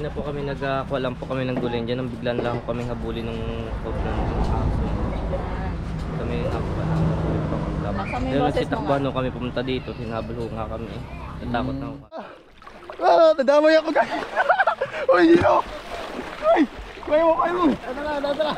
kanina po kami nagkuha lang po kami ng gulay dyan. Nang biglan lang kami habulin ng huwag ng aso. Kami nakuha lang. Dahil nagsitakbuhan kami pumunta dito. Hinabol ho nga kami. Natakot na ho. Nadamay ako guys. Uy, Gino. Uy, kayo mo. Dala.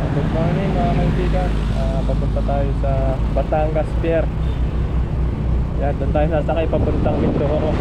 Good morning mga kaibigan. Papunta tayo sa Batangas Pier. Yan, doon tayo sasakay papuntang Mindoro.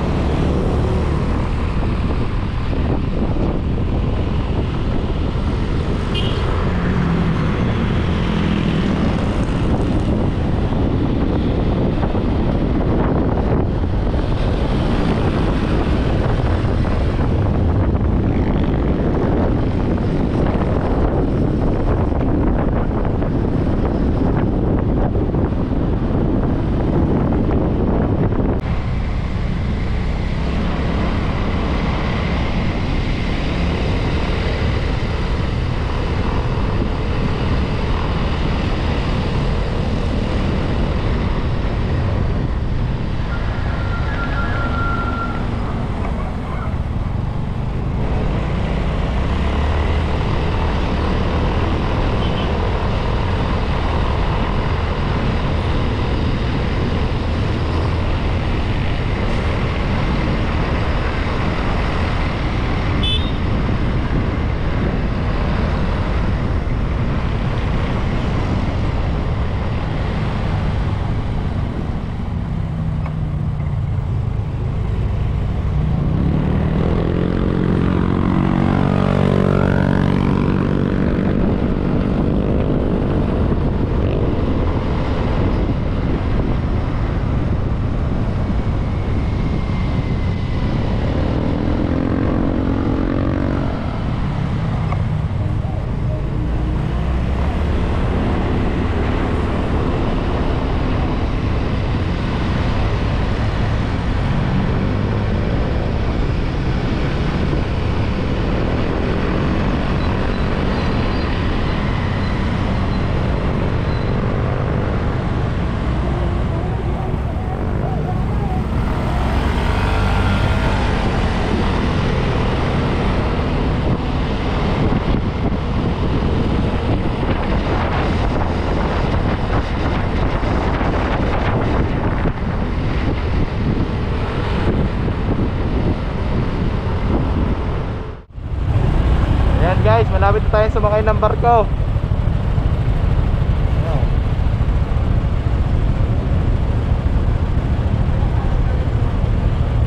Guys, malapit na tayo sumakay ng barko.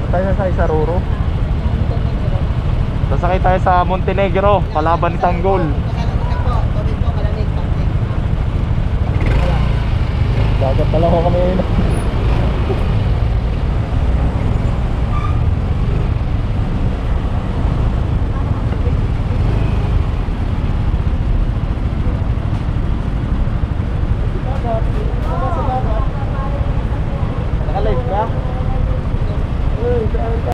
Tayo sasakay sa Roro. Sasakay tayo sa Montenegro, kalaban ni Tanggol. Dagat pala ko kami yun. Naka-live ka? Uy, saan ka?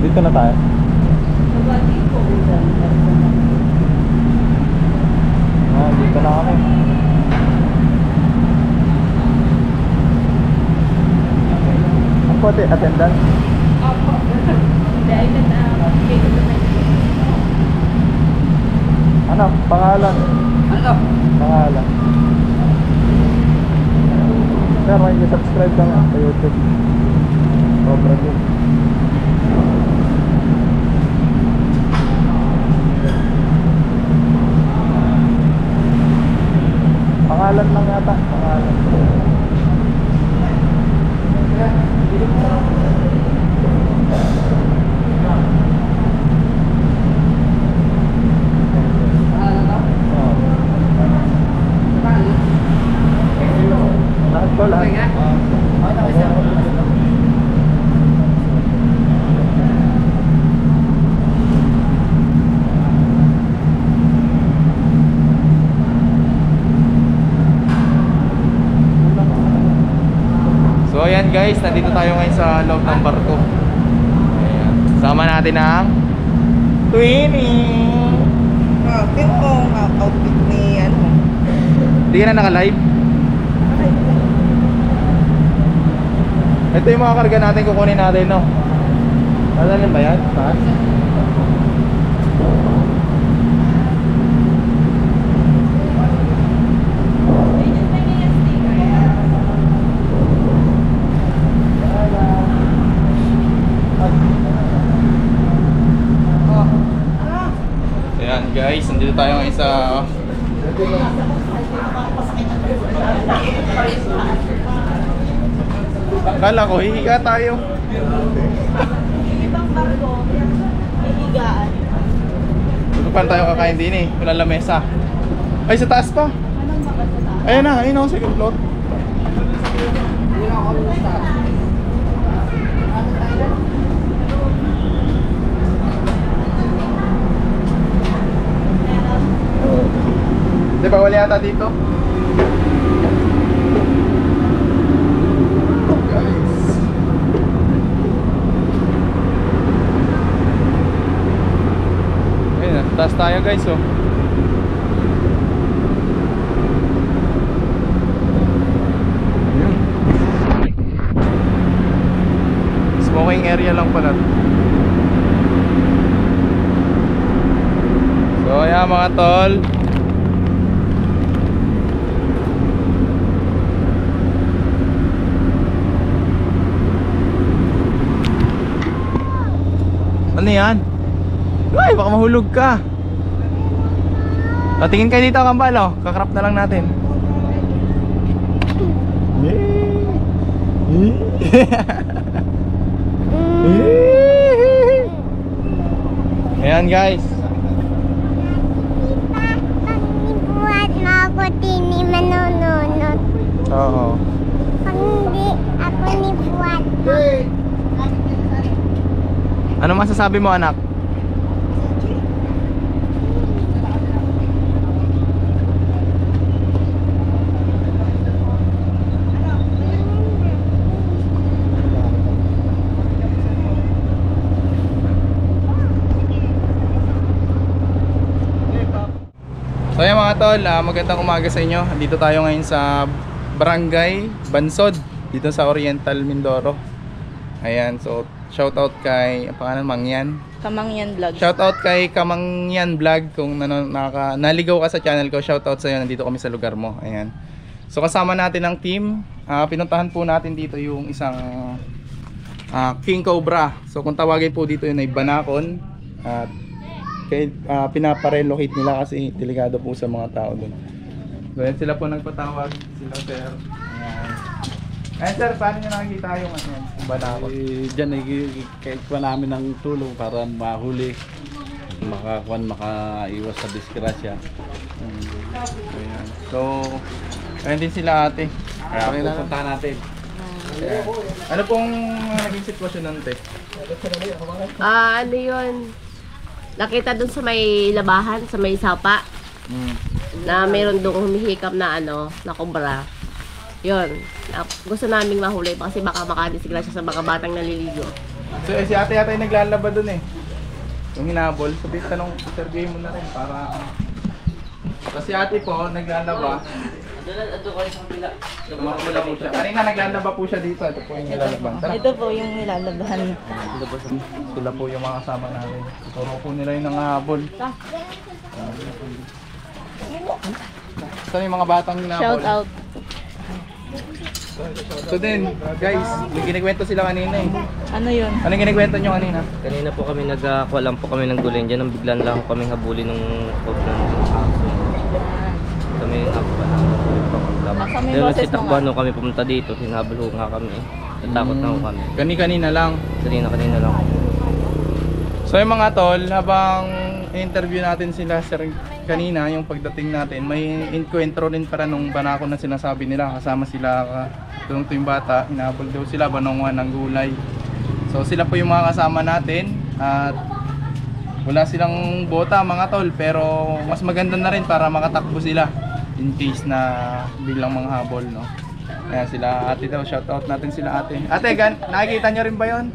Dito na tayo. Dito na kami. Ang puti, attendance? Opo. Dahil Ano? Pangalan? Ano? Pangalan. Sir, may subscribe ka nga sa YouTube. Sobra din. Pangalan lang yata. Pangalan. guys, nandito tayo ngayon sa loob ng barko. Ayan. Sama natin ang Twinnie. Tingnan mo ang outfit ni ano. Hindi ka na naka-live? Ito yung mga karga natin, kukunin natin, no? Madalin ba yan? Taas? Ayan guys, nandito tayo ngayon sa akala ko hihiga tayo. Ibang barko, hihigaan. Dito pa tayo kakain din eh, wala lamesa. Ay, sa taas pa. Ayan na, ayun ako, second floor. Di ba wala yata dito? Guys. Ayun na, taas tayo guys oh. Ayun. Smoking area lang pala. So ayan mga tol. Ano yan? Ay, baka mahulog ka. Tingin kayo dito, Kambal, oh. Kakrap na lang natin. Ayan guys. Buat mo ako tini manununod. Oo. Pag hindi ako ni buat mo. Ano masasabi mo, anak? So ayan mga tol, magandang umaga sa inyo. Dito tayo ngayon sa Barangay Bansod, dito sa Oriental, Mindoro. Ayan, so shoutout kay, ang pangalan, Mangyan. Kamangyan Vlog. Shoutout kay Kamangyan Vlog. Kung naligaw ka sa channel ko, shoutout sa iyo. Nandito kami sa lugar mo. Ayan. So kasama natin ang team. Pinuntahan po natin dito yung isang King Cobra. So kung tawagin po dito yun ay Banakon. At pinaparelocate nila kasi delikado po sa mga tao doon. So yan sila po nagpatawag. Sila sir. Ayan. Ayan sir, paano nyo nakikita yung Banakon? Diyan ay kaikuha namin ng tulong para mahuli, makaiwas sa disgrasya. Ayan. So, ayan din sila ate. Kaya pupuntahan natin. Ayan. Ano pong naging sitwasyon nun, te? Ano yun? Nakita dun sa may labahan, sa may sapa, na meron doon humihikap na na kobra. Yun. Gusto naming mahuli kasi baka makadisgrasya sa mga batang naliligo. So, si ate yata yung naglalaba dun eh. Yung hinabol. So, tanong, interview mo na rin para... Kasi ate po, naglalaba. Ando kayo sa kapila. Tumakula po siya. Kanina naglalaba po siya dito. Ito po yung nilalaban. Tara. Ito po yung nilalabahan. Sila po yung mga kasama natin. Turo po nila yung nangahabol. Ito yung mga batang hinabol. Shout out. So din, guys, may kinikwento sila kanina eh. Ano yun? Anong kinikwento nyo kanina? Kanina po kami nagkuha lang po kami ng gulay dyan. Nang biglan lang kami habulin ng cob ng aso. Kami nakapala ng Baka may Pero boses si mo Takbo nga. kami pumunta dito, hinabol ho nga kami. Natakot na ho kami. Kanina lang. Kanina lang. So yung mga tol, habang interview natin sila sir kanina, yung pagdating natin, may encuentro rin para nung Banakon na sinasabi nila. Kasama sila, tulong yung bata, hinabol daw sila, banongan ng gulay. So sila po yung mga kasama natin at wala silang bota mga tol, pero mas maganda na rin para makatakbo sila in case na bilang mga habol, no. Ayan sila ate daw, shoutout natin sila ate. Ate, nakikita nyo rin ba yon?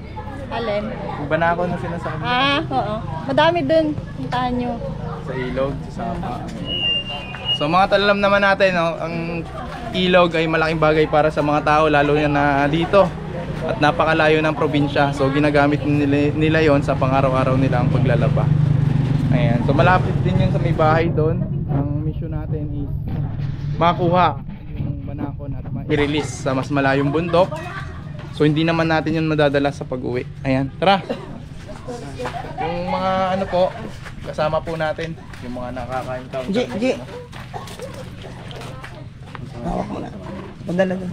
Alin? Yung banako na sinasabi. Oo. Madami dun. Puntahan nyo. Sa ilog, sa sapa. So mga talalam naman natin, no, ang ilog ay malaking bagay para sa mga tao, lalo na dito. At napakalayo ng probinsya. So ginagamit nila yon sa pang-araw-araw nila ang paglalaba. Ayan. So malapit din yun sa may bahay doon. Ang mission natin is makuha yung banakon at i-release sa mas malayong bundok. So hindi naman natin yun madadala sa pag-uwi. Ayan, tara. Yung mga ano po, kasama po natin, yung mga nakaka-encounter. G. Hawak mo na. Madala doon.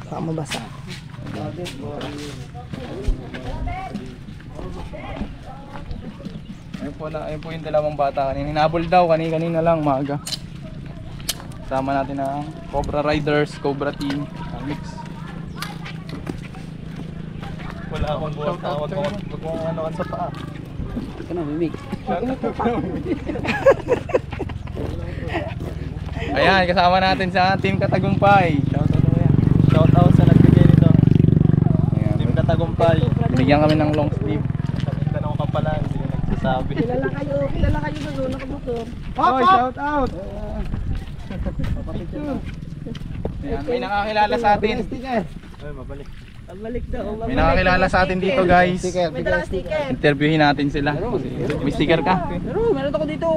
Baka mabasa. Ayun po yung dalawang bata kanina. Hinabol daw kanina lang maaga. Kasama natin ang Cobra Riders, Cobra Team, ang mix. Wala akong buwan tawag ko ano sa paa. Ito na, mimig. Ayan, kasama natin sa Team Katagumpay. Shout out sa nagbigay nito. Ayan. Team Katagumpay. Binigyan kami ng long sleeve. Tanong ka pala, hindi na nagsasabi. Kilala kayo na doon, nakamotor. Oh, shout out! Ayan, may nakakilala sa atin. Ay, mabalik. Balik daw. May nakakilala sa atin dito, guys. May dalang sticker. Interviewin natin sila. May sticker ka? Meron ako dito.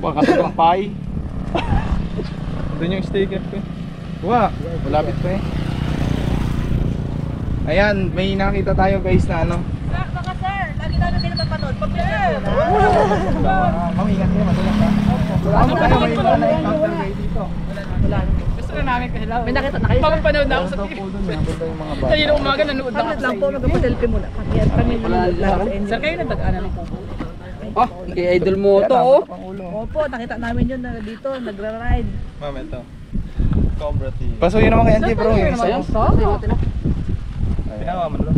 Wah, Katagumpay. Doon yung sticker ko. Wah, malapit pa eh. Ayan, may nakita tayo guys na ano. Baka sir, lagi namin kayo napapanood. Pag-video. Ma'am, ingat kayo, matulang ka. Ano tayo, may iba na encounter kayo dito. Gusto na namin kasi lang. May nakita na kayo. Mapapanood na ako sa Daw TV. po doon, nabot daw yung mga bata. Kanina umaga nanood na Bakit ako. lang po, magpapaselfie muna. Kami nanonood lang sa inyo. Sir, kayo nagdagaanan ako. Oh, kay idol mo to, oh. Opo, nakita namin yun na dito, nagra-ride. Ma'am, ito. Cobra Team. Pasuyin naman kay Angie bro, yung isa mo. Pinawa mo bro.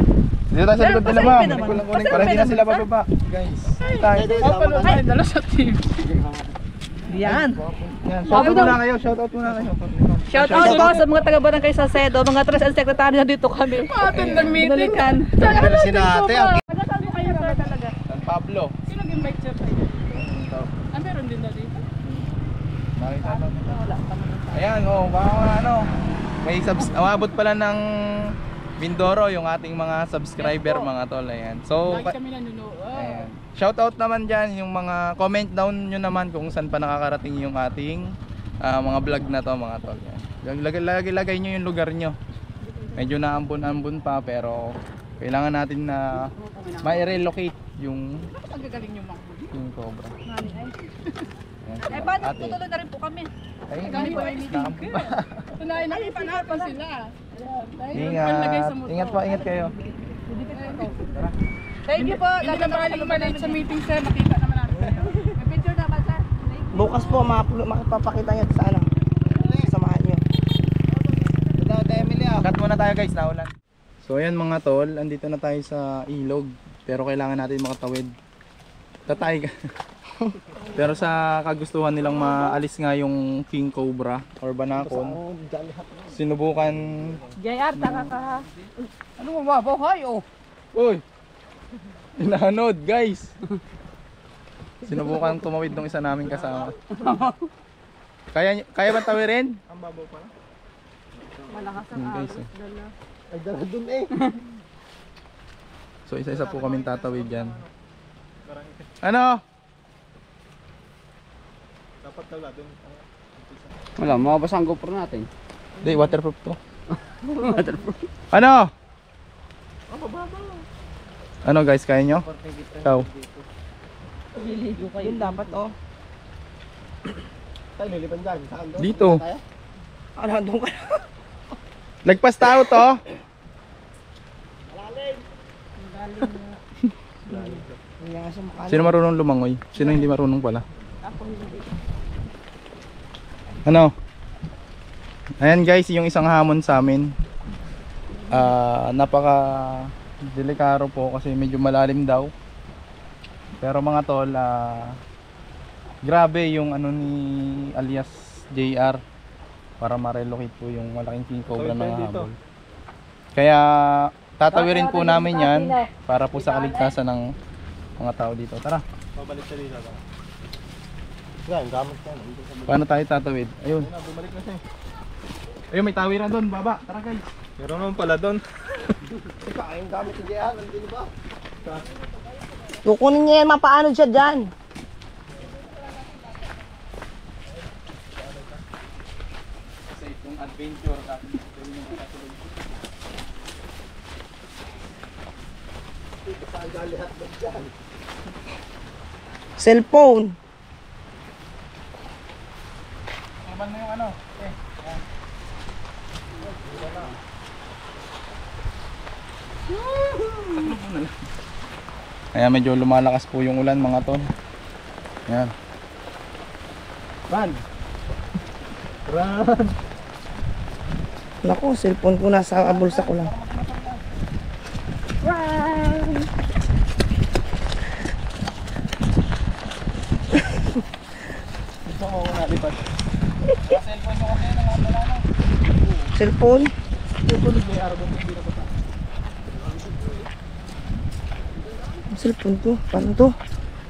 Dito tayo sa likod nila Paselfie ma'am. naman. Kulang-kuling para hindi na sila bababa. Guys, tayo. Mapapanood tayo dala sa TV. Yan. Yan, shout out muna kayo, shout out muna kayo. Shout out po sa mga taga-barangay Salcedo, mga tres and secretary na dito kami. Atin ng meeting. Binalikan. Nagkasal mo kayo sir talaga. San Pablo. Sino nag-invite sir kayo? Ah, meron din na dito. Nakita lang nila. Ayan, oh, baka ano, may umabot pala ng Mindoro yung ating mga subscriber mga tol. Ayan. So, Lagi kami nanonood. ayan. Shout out naman dyan yung mga comment down nyo naman kung saan pa nakakarating yung ating mga vlog na to mga tol. Ayan. Lagay nyo yung lugar nyo. Medyo naambon-ambon pa pero kailangan natin na ma-relocate yung Magagaling yung mga. Cobra. Ayan, Eh, sila. paano Ate. tutuloy na rin po kami? Ay, Galing pa yung meeting naambon pa. Tunayan na ipanapan sila. Dahil Ingat. panlagay sa motor. Ingat po, ingat kayo. Thank you po. Hindi ka makalimaliit sa meeting sir. Makita naman natin kayo. May picture naman sir. Bukas po, makapapakita nyo sa ano. Samahan nyo. Cut muna tayo guys, naulan. So ayan mga tol, andito na tayo sa ilog. Pero kailangan natin makatawid. Tatay ka. Pero sa kagustuhan nilang maalis nga yung King Cobra or Banakon, sinubukan. JR, taka ka. Ano mo ba? Buhay, oh. Uy! Inahanod guys! Sinubukan tumawid ng isa naming kasama. Kaya bang tawirin? Ang babaw pa. Malakas ang Guys, agos. Dala. Ay, dala dun eh. So isa-isa po kaming tatawid dyan. Ano? Wala, mababasa ang GoPro natin. Hindi, waterproof to. Ano? Ano guys, kaya nyo? Ikaw. Liligo kayo. Yun dapat, oh. Dito. Ano, doon ka. Lagpas tao to. Hindi nga siya makala. Sino marunong lumangoy? Sino hindi marunong pala? Ano? Ayan guys, yung isang hamon sa amin. Napaka delikado po kasi medyo malalim daw. Pero mga tol, grabe yung ano ni alias JR para ma-relocate po yung malaking king cobra na habol. Kaya tatawirin po namin yan para po sa kaligtasan ng mga tao dito. Tara. Babalik siya dito. Paano tayo tatawid? Ayun. Bumalik na siya. Ayun, may tawiran doon, baba. Tara guys. Meron naman pala doon. Kukunin niya yan, mapaano siya dyan. Sa itong adventure Cellphone. Naman mo yung ano? Kaya medyo lumalakas po yung ulan mga tol. Yan. Run! Naku, cellphone ko nasa bulsa ko lang. Gusto ko nalipat. Cellphone ko kasi wala na. Cellphone? Ang cellphone ko, paano to?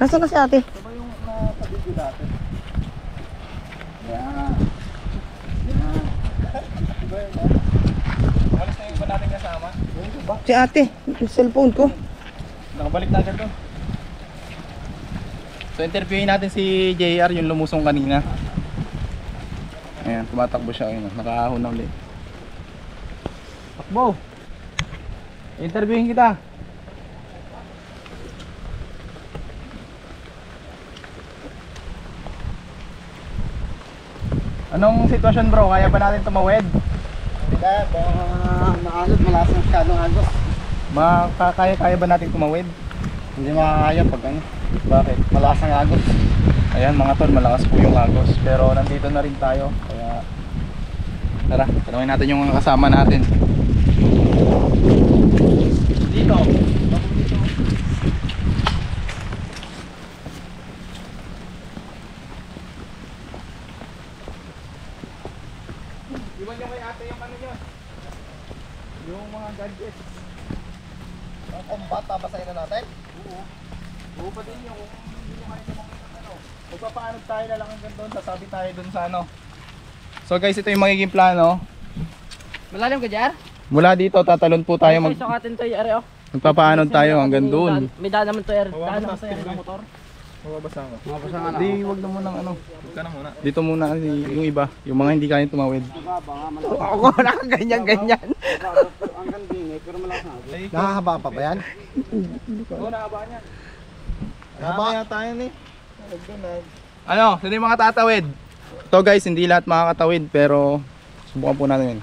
Nasaan na si ate? Ito ba yung nasa-video dati? Yan. Iba yun, no? Walis na yung iba natin kasama. Si ate, yung cellphone ko. Nakabalik na agad doon. So interviewin natin si JR, yung lumusong kanina. Ayan, tumatakbo siya. Ayun, nakaahon na ulit. Takbo! Interviewin kita. Anong sitwasyon bro? Kaya ba natin tumawid? Kaya, naalot, malasang masyadong agos. Kaya ba natin tumawid? Hindi makakaya pag ano. Bakit? Malasang agos. Ayan mga tol, malakas po yung agos. Pero nandito na rin tayo. Kaya tara, tanungin natin yung mga kasama natin. Dito. Iwan nyo kay ate yung ano nyo. Yung mga gadgets. Ang kumbata, basahin na natin. Oo pa din yung kung hindi nyo kayo makikita ano. Magpapaano tayo na lang hanggang doon, sasabi tayo doon sa ano. So guys, ito yung magiging plano. Malalim ka, Jar? Mula dito, tatalon po tayo Ay, sukatin to, Jar, oh. magpapaanod tayo hanggang doon. May daan naman to, Jar. Daan naman to, Jar, ng motor. Mababasa ko. Hindi, wag na muna ano. Huwag ka na muna. Dito muna yung iba, yung mga hindi kayang tumawid. Ako na ganyan-ganyan. Nakahaba pa ba yan? Oo, nakabaan yan. Nakahaba yata yan eh. Ano, sino yung mga tatawid? Ito guys, hindi lahat makakatawid pero subukan po natin yun.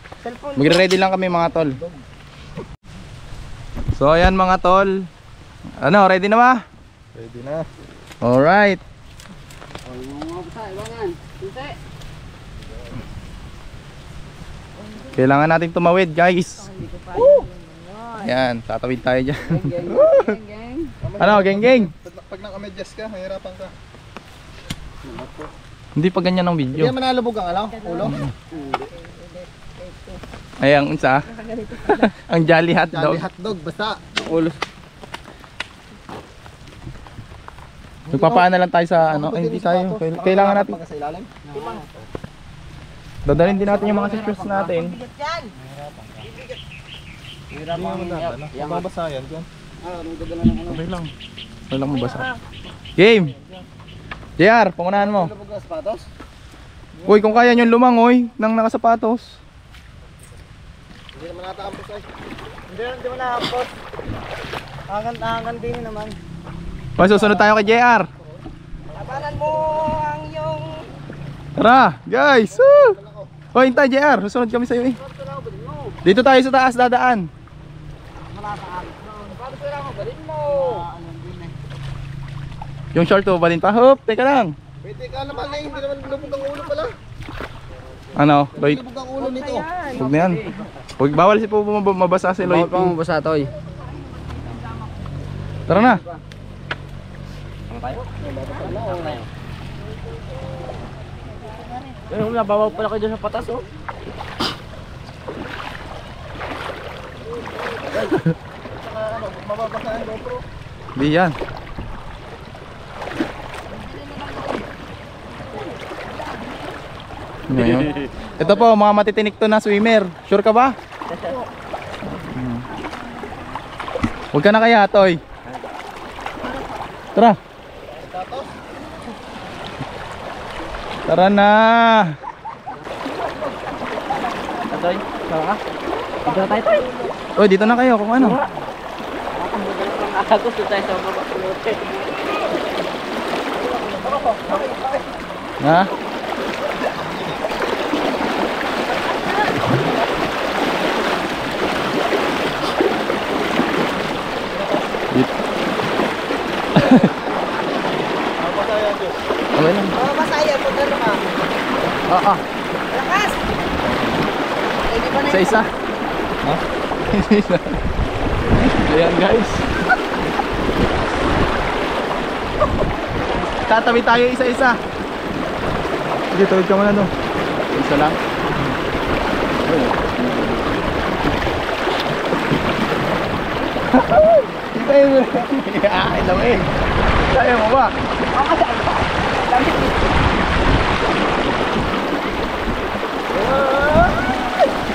Magre-ready lang kami mga tol. So ayan mga tol. Ano, ready na ba? Ready na. Alright. Kailangan natin tumawid guys. Ayan, tatawid tayo dyan. Ano, geng-geng? Pag nakamedyas ka, mahirapan ka. Hindi pa ganyan ang Hindi video. manalubog ang ano? Ulo? Ayan, unsa? Ang Jolly Hot Dog. Jolly hotdog, basta. Ulo. Magpapaan na lang tayo sa ano, ay, hindi tayo. Kailangan natin. Sa ilalim? Dadalhin din natin yung mga sisters natin. Mahirapan mo dapat, no? Mababasa yan, dyan. Okay lang. Okay lang mabasa. Game! JR, pangunahan mo. Nalubog ang sapatos? Uy, kung kaya nyo lumangoy nang nakasapatos. Hindi naman nataampos ay. Hindi mo nakapot. Hanggang din naman. Hoy, susunod tayo kay JR. Labanan mo ang iyong... Tara, guys! Woo! Hoy, hintay JR, susunod kami sa iyo eh. Dito tayo sa taas dadaan. Paano kailangan mo? Balin mo! Yung short to, balin pa. Hop, teka lang. Pwede ka naman eh, hindi naman lubog ang ulo pala. Ano, Lloyd? Lubog ang ulo nito. Huwag na yan. Huwag bawal si po mabasa si Lloyd. Bawal pa mabasa, Toy. Tara na. Yung nababaw pala kayo dyan sa patas, oh. Di yan. Ngayon. Ito po, mga matitinik to na swimmer. Sure ka ba? Huwag ka na kaya, Toy. Tara. Tara na. Atoy, tara ka. Dito na tayo, Toy. Oy, dito na kayo kung ano. Gusto tayo sa baba. Ha? Okay lang. Oo, masaya. Pag ano ka. Oo. Lakas! Hindi pa na Isa-isa. Ha? Isa-isa. Ayan guys. Tatabi tayo isa-isa. Sige, tawid ka muna doon. Isa lang. Tayo mo. Ay, dami. Tayo mo ba?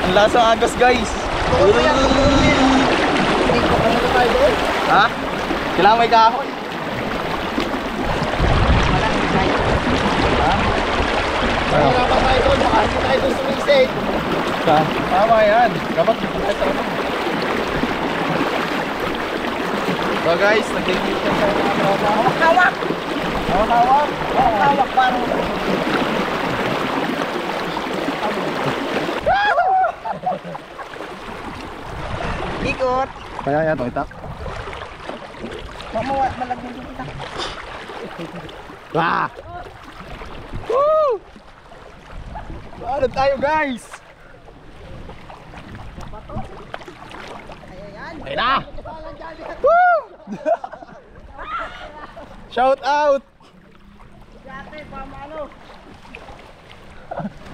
Ang lasa agos guys. Ha? Kailangan may kahoy. Dapat tayo doon. Makasi tayo doon sumisig. Tama yan. Dapat tayo sa ano. So guys, nag-date sa mga tropa. Hawak! Hawak-hawak. Hawak parang. Ikot. Kaya yan, ito itak. Mamawa, malagyan din kita. Wah! Woo! Ano tayo guys? Ayun na! Woo! Shout out!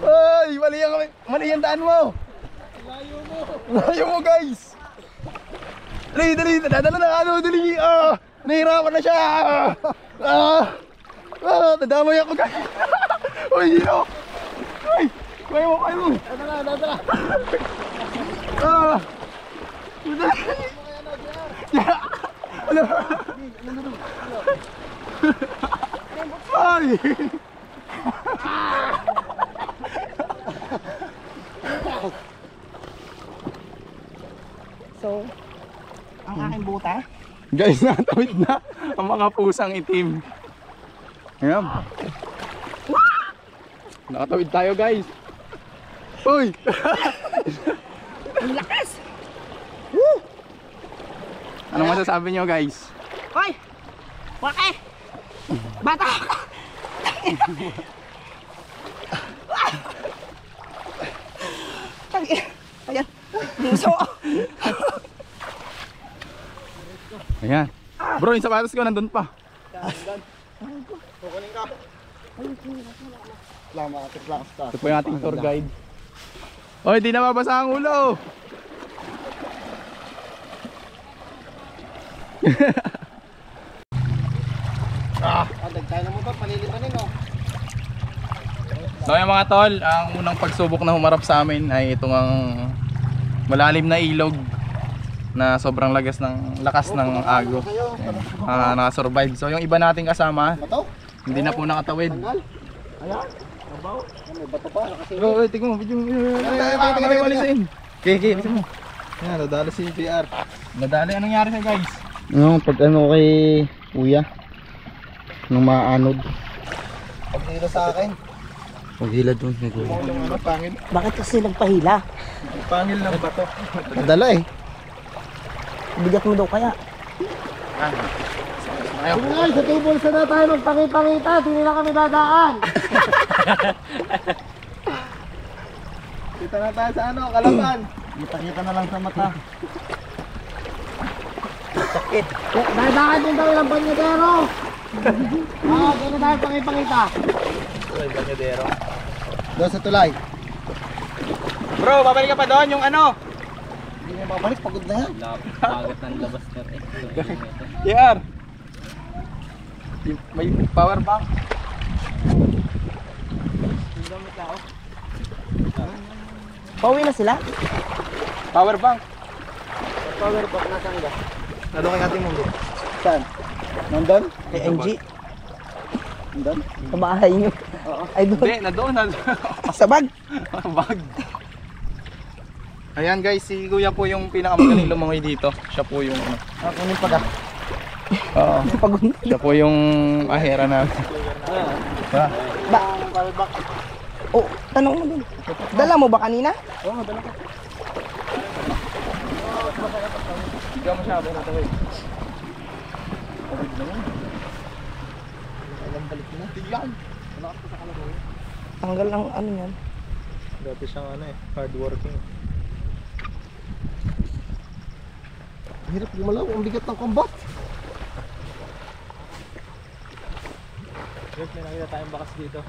Ay, mali yung daan mo! Layo mo guys! Dali, dadala na ano, dali! Nahirapan na siya! Nadamay ako guys! Uy, Hino! Uy! Kaya mo! Dadala! Ay! So, ang aking buta. Guys, natawid na ang mga pusang itim. Ayan. Nakatawid tayo guys. Uy! Ang lakas! Anong masasabi nyo guys? Hoy! Wake! Bata ka! Ayan. Muso. Ayan. Bro, yung sapatos ko nandun pa. Ito po yung ating tour guide. Oy, di na mabasa ang ulo. So yung mga tol, ang unang pagsubok na humarap sa amin ay itong ang malalim na ilog na sobrang lakas ng agos. Nakasurvive. So yung iba nating kasama, hindi na po nakatawid. Oh, tingnan mo, video mo. Okay, bisa mo. Yan, nadali si JR. Nadali, anong nangyari sa guys? Yung pag ano kay Kuya nung maanod. Pagkilo sa akin. Paghila doon kay Kuya. Pangil. Bakit kasi nagpahila? Pangil ng bato. Nadala eh. Bigat mo daw kaya. Ay, sa table sa na tayo magpangipangita. Hindi na kami dadaan. Kita na tayo sa ano, Kalaban. Kita na lang sa mata. Dadaan din kami ng banyadero. Gano'n tayo pangipangita. Doon sa tulay. Bro, babalik ka pa doon yung ano? Hindi na babalik, pagod na yan. Bagat ng labas na rin. JR. May power bank. Pauwi na sila? Power bank. Power bank na sangga. Ano kay ating mundo? Saan? Nandun? Kay NG. Nandun? Sa bahay niyo. Ay doon. Hindi, na doon. Sa bag. Bag. Ayan guys, si Kuya po yung pinakamagaling lumangoy dito. Siya po yung ano. Kunin pa ka. Oo. Pagod. Siya po yung ahera namin. Ha? Oh, tanong mo dun. Dala mo ba kanina? Oo, madala ka. Hindi ka masyado natawid. Tiyan. Tanggal ang ano yan. Dati siyang ano eh, hard working. Hirap gumalaw, ang bigat ng combat. Guys, may nakita tayong bakas dito.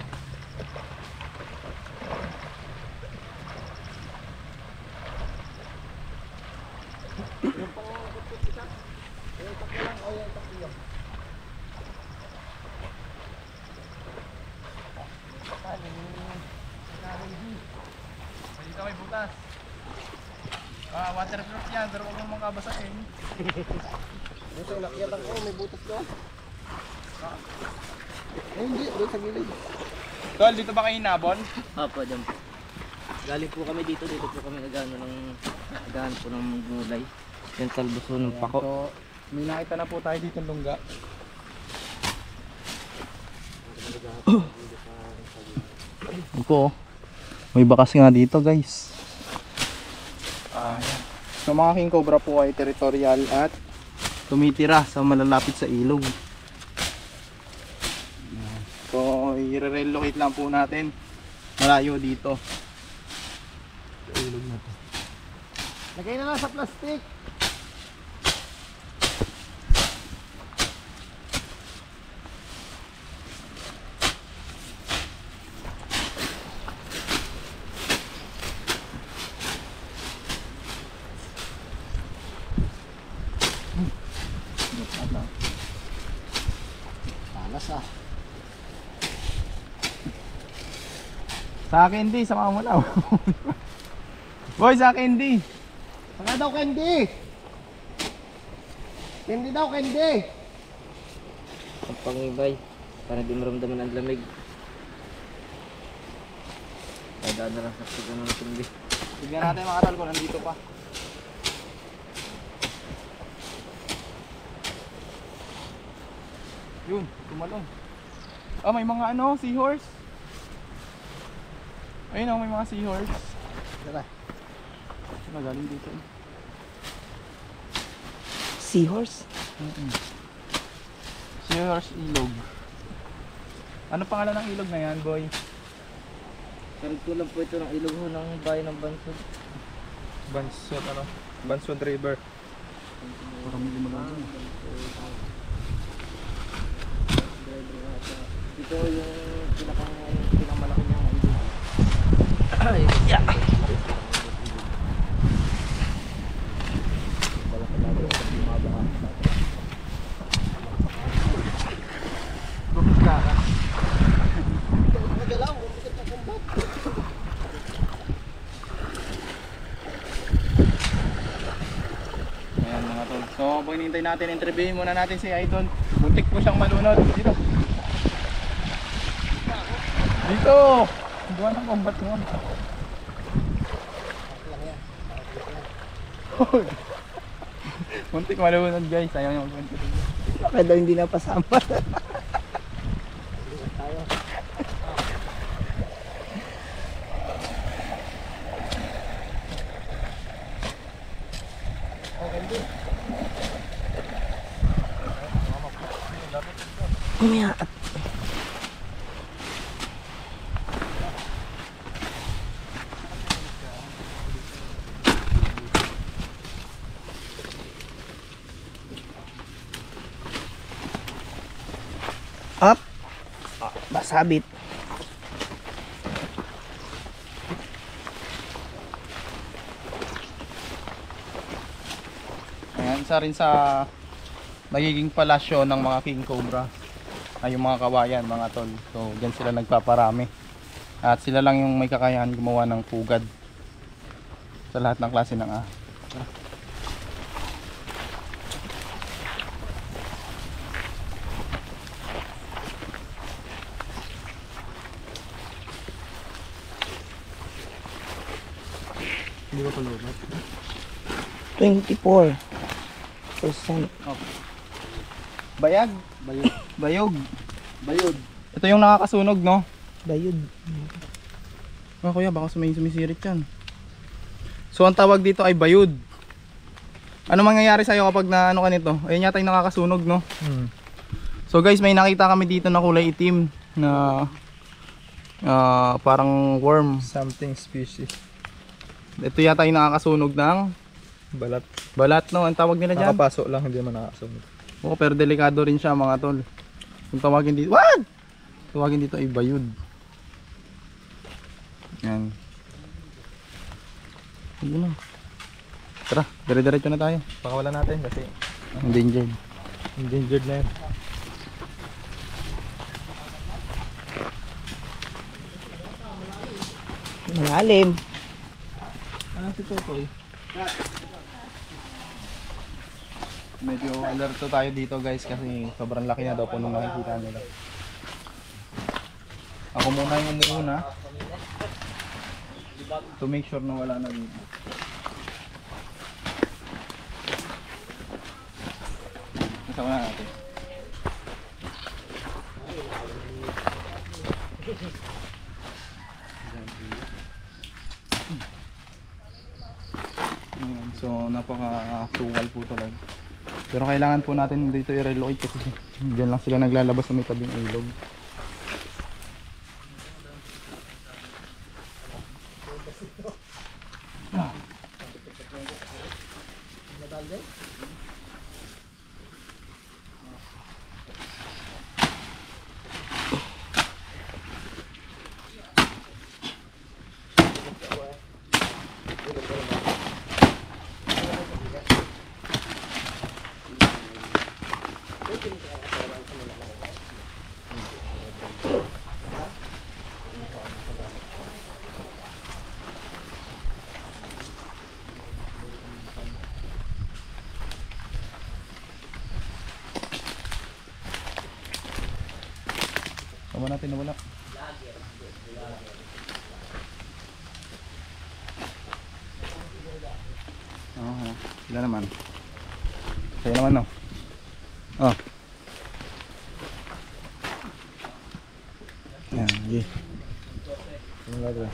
Dito may butas. Waterproof yan, pero huwag mong makabasahin. Ito, nakyatan ko, may butas doon. Eh, hindi, doon sa gilid. Tol, dito ba kayo hinabon? Opo, dyan po. Galing po kami dito po kami nagano po ng gulay. Yan talbuso ng pako. So, may nakita na po tayo dito ng lungga. Ito, may bakas nga dito guys. Ayan. So mga king cobra po ay territorial at tumitira sa malalapit sa ilog. Ayan. So i-relocate lang po natin malayo dito. Sa ilog na to. Lagay na lang sa plastic. Palas ah. Sa akin di, sama mo na. Boy, sa akin di. Saka daw candy. Candy daw, candy. Ang pangibay. Para di maramdaman ang lamig. Kaya na lang sa pagano ng tindi. Tignan natin mga tal kung nandito pa. Yun, tumalon. Ah, may mga ano, seahorse. Ayun oh, may mga seahorse. Tara. Magaling dito. Seahorse. Seahorse ilog. Ano pangalan ng ilog na yan, boy? Karagtulang po ito ng ilog ho ng bayan ng Bansod. Bansod, ano? Bansod River. Ito yung pinakamalaki niyang ilog. Ay, yeah. Ayan mga tol. So, habang hinihintay natin, interviewin muna natin si Idol. Buntik po siyang malunod. Dito. Dito! Buwan ng combat mo. Buntik malunod guys. Ayaw niya mag-buntik. Bakit daw hindi napasama? Umaya at up. Basabit. isa rin sa nagiging palasyo ng mga king cobra ay yung mga kawayan, mga tol. So dyan sila nagpaparami at sila lang yung may kakayahan gumawa ng pugad sa lahat ng klase ng Hindi ba ito loob? 24%. Bayag? Bayog. Bayod. Ito yung nakakasunog, no? Bayod. Kuya, baka sumisirit yan. So ang tawag dito ay bayod. Ano mangyayari sa'yo kapag na ano ka nito? Ayun yata yung nakakasunog, no? So guys, may nakita kami dito na kulay itim na parang worm. Something species. Ito yata yung nakakasunog ng Balat. balat, no? Ang tawag nila dyan? Nakapasok lang, hindi man nakakasunod. Oo, pero delikado rin siya, mga tol. Kung tawagin dito, wag! Tawagin dito ay bayod. Yan. Sige na. Tara, dire-diretso na tayo. Pakawalan natin kasi Endangered. endangered na yun. Malalim. Medyo alerto tayo dito guys kasi sobrang laki na daw po nung nakikita nila. Ako muna yung umuuna to make sure na wala na dito. Kasama na natin. Ayan, so napaka-suwal po talaga. Pero kailangan po natin dito i-relocate kasi diyan lang sila naglalabas sa may tabing ilog. Tama natin na wala. Oh, sila naman. Kaya naman no. Oh. Yan, okay. Ano ba ito?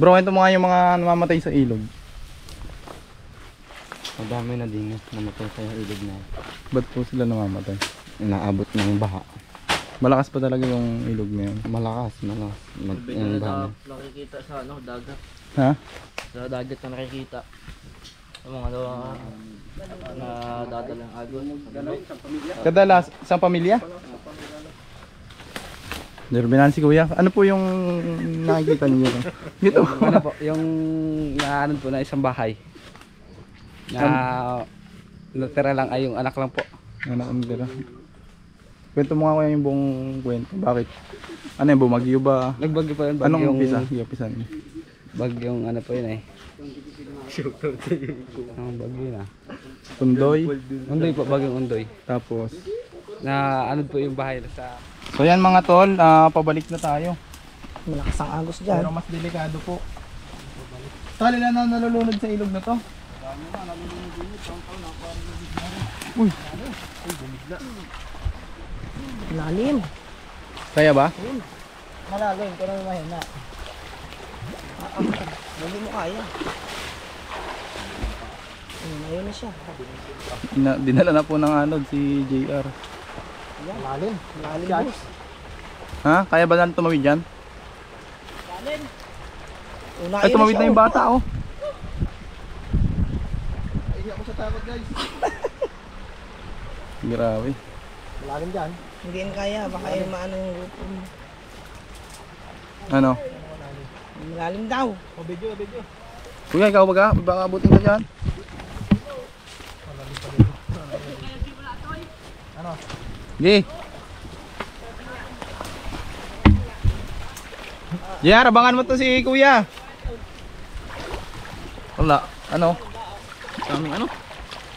Bro, ito mga yung mga namamatay sa ilog. Madami na din namatay sa ilog na. Ba't po sila namamatay? Inaabot ng baha. Malakas pa talaga yung ilog na yun. Malakas. Yung baha. Nakikita sa ano, dagat. Ha? Sa dagat na nakikita. Yung mga na dadalang agos. Kadalas, isang pamilya? Derbinan si Kuya. Ano po yung nakikita niyo? Dito. Ano po, yung naanon po na isang bahay. Na natira lang ay yung anak lang po. Anak ang dira. Kwento mo nga Kuya yung buong kwento. Bakit? Ano yung bumagyo ba? Nagbagyo po yun. Anong umpisa? Umpisa niyo. Bagyong ano po yun eh. Ang bagyo na. Undoy. Undoy po, bagyong undoy. Tapos. Na ano po yung bahay sa... So yan mga tol, pabalik na tayo. Malakas ang agos dyan. Pero mas delikado po. Tali na nalulunod sa ilog na to. Uy. Malalim. Kaya ba? Malalim, pero mahina. Hindi mo kaya. Ayun na siya. Dinala na po ng anod si JR. Malalim. Malalim boss. Ha? Kaya ba lang tumawid dyan? Malalim. Ay, tumawid na yung bata oh. Ay, ako sa takot guys. Grabe. Malalim dyan. Hindi yan kaya, baka yung maano yung grupo mo. Ano? Malalim daw. O, video. Kuya, ikaw baga? Baka abutin ka dyan. Ano? Sige. JR, abangan mo to si Kuya. Wala. Ano? Kaming ano?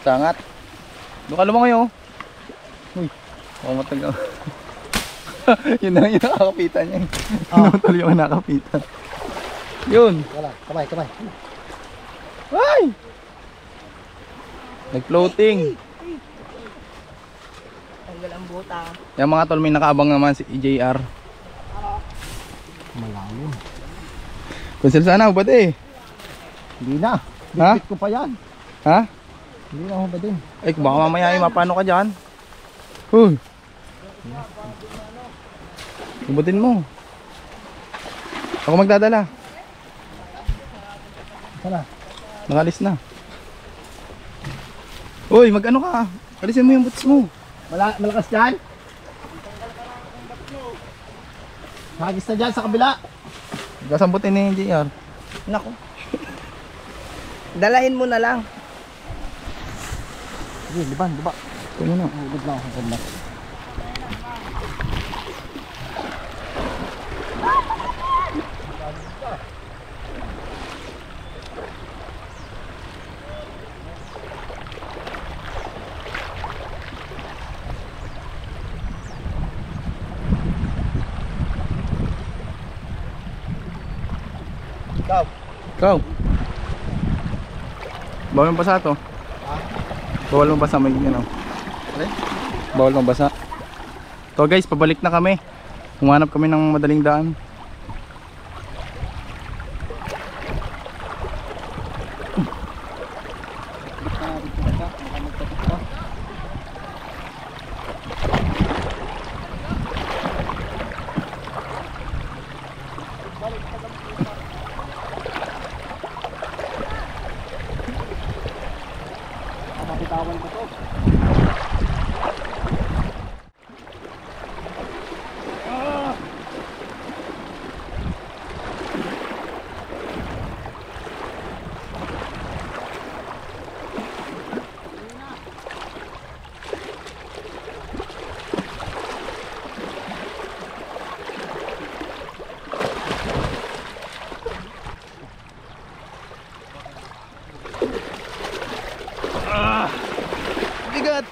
Sangat. Doon ka lumangoy oh. Uy. Baka matagal. Yun na yung nakakapitan niya. Pinutol yung nakakapitan. Yun. Wala. Kamay. Ay! Nag-floating. Tanggal ang buta. Yung mga tol, may nakaabang naman si JR. Malalim. Kung sana ba eh? Hindi na. Ha? Bit ko pa yan. Ha? Hindi na ako ba din? Ay, baka mamaya ay mapano ka dyan. Huy. Ibutin mo. Ako magdadala. Sana. Nakalis na. Uy, mag-ano ka? Alisin mo yung boots mo. Malakas dyan? Hagis na dyan sa kabila. Kasambutin ni JR. Nako. Dalahin mo na lang. Sige, diba? Ito mo na. Hugod lang ako. Ikaw. Bawal mong basa to. Bawal mong basa, may ano. Bawal mong basa. So guys, pabalik na kami. Humanap kami ng madaling daan. Mapitawan ko to. Bigat!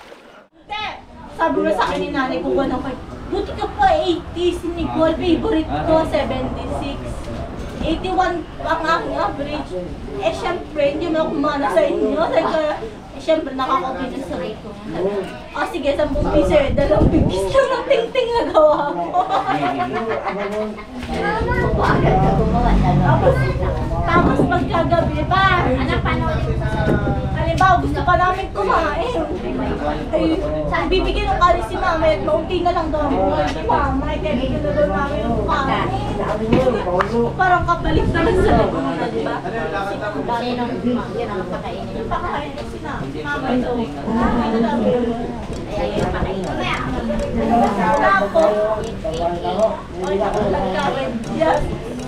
Sabi mo sa akin ni nanay ko gano'n kay, buti ka pa 80, si Nicole, favorite ko, 76. 81 ang aking average. Eh, syempre, hindi mo ako kumana sa inyo. Sabi ko, syempre, nakaka-confidence sa rate ko. Sige, 10 piso eh, 2 bigis lang ng ting-ting na gawa ko. Tapos pagkagabi pa, halimbawa, gusto pa namin kumain. Ay, bibigyan ng kalis si mama at maunti na lang daw ako. Si mama, ay kailangan na daw namin yung kumain. Parang kapalit naman sa likod na, di ba? Yung pakain na si mama ito. Mama ito daw. Tapos, ay, nakakagawin. Yes.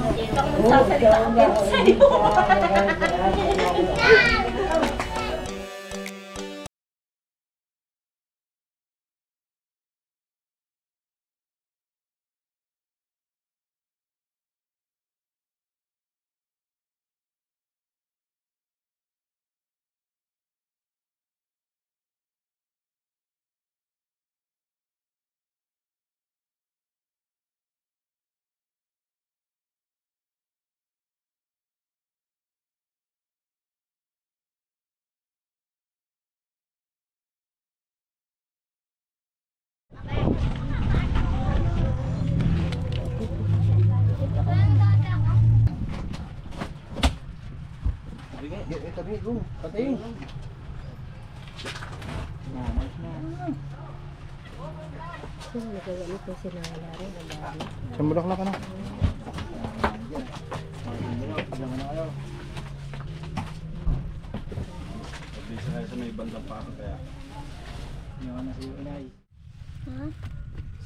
Bakit sasalita ang ganun sa'yo? Pating. Sambulak na ka na.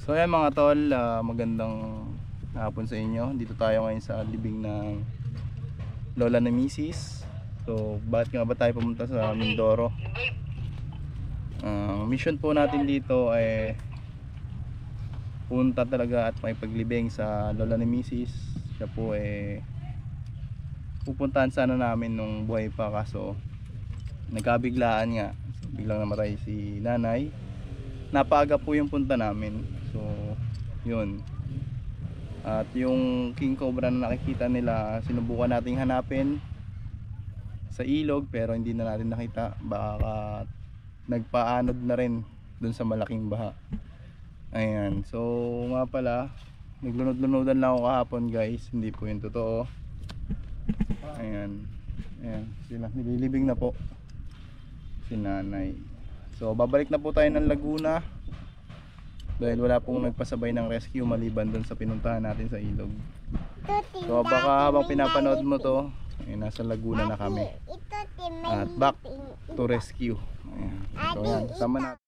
So ayan mga tol, magandang hapon sa inyo. Dito tayo ngayon sa libing ng lola na Mrs. So bakit nga ba tayo pumunta sa Mindoro? Mission po natin dito ay punta talaga at may paglibing sa lola ni Mrs. Siya po pupuntahan sana namin nung buhay pa, kaso nagkabiglaan nga. So, biglang namatay si nanay. Napaaga po yung punta namin. So yun. At yung king cobra na nakikita nila, sinubukan nating hanapin sa ilog pero hindi na natin nakita. Baka nagpaanod na rin dun sa malaking baha. Ayan, so nga pala, naglunod-lunodan lang ako kahapon guys, hindi po yung totoo. Ayan, ayan, sila, nililibing na po si nanay. So babalik na po tayo ng Laguna dahil wala pong nagpasabay ng rescue maliban dun sa pinuntahan natin sa ilog. So baka habang pinapanood mo to, nasa Laguna na kami at back to rescue. Ayan. So yan, sama natin.